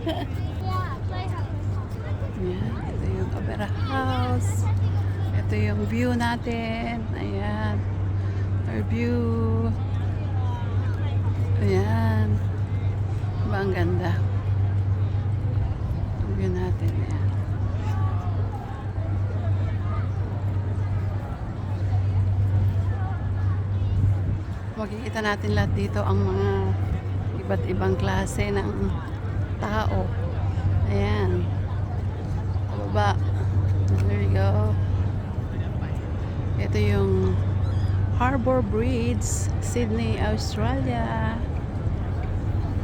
Ayan, ito yung Opera House. Ito yung view natin. Ayan. Our view. Ayan. Diba ang ganda? Ang view natin. Ayan. Makikita natin lahat dito ang mga iba't ibang klase ng tao. Ayan. Baba. There we go. Ito yung Harbour Bridge, Sydney, Australia.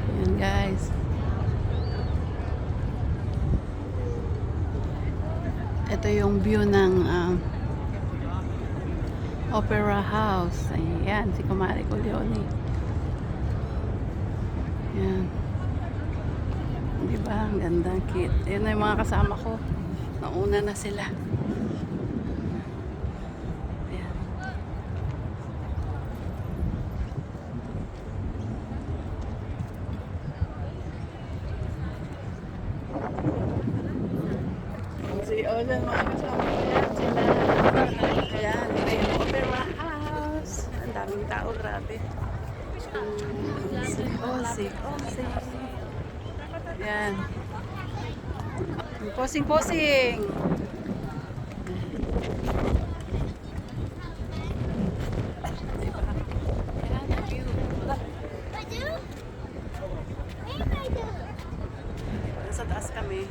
Ayan guys. Ito yung view ng Opera House. Ayan, si Kumari Leonie. Ayan. Diba? Ang ganda, cute. Ayan na yung mga kasama ko. Nauna na sila. Ayan. Si Olan, mga kasama ko yan sila. Ayan, ito yung Opera House. Ang daming tao, grabe. Si. Ayan. Posing-posing. Diba? Ayan, ang view. Nasa taas kami.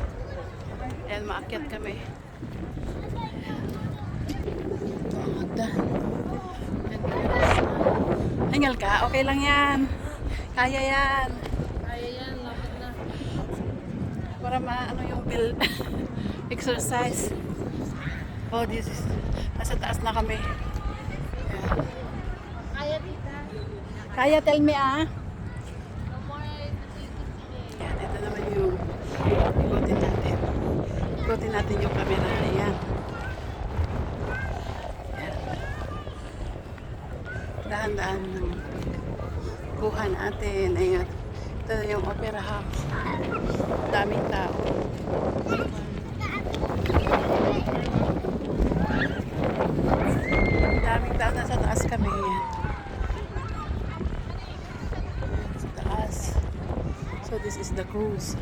Ayan, maakyat kami. Hingal ka? Okay lang yan. Kaya yan. Kaya yan, lapit na. Para maano yung build exercise. Oh, this is nasa taas na kami. Ayan. Kaya tita. Kaya, tell me ah. No more activities today. Ayan, ito naman yung ikutin natin. Ikutin natin yung camera. Ayan. Ayan. Dahan-dahan ng kuha natin. Ayan. Ito yung Opera House. Daming tao. Daming tao. Nasa taas kami. Ayan. Sa taas. So this is the cruise.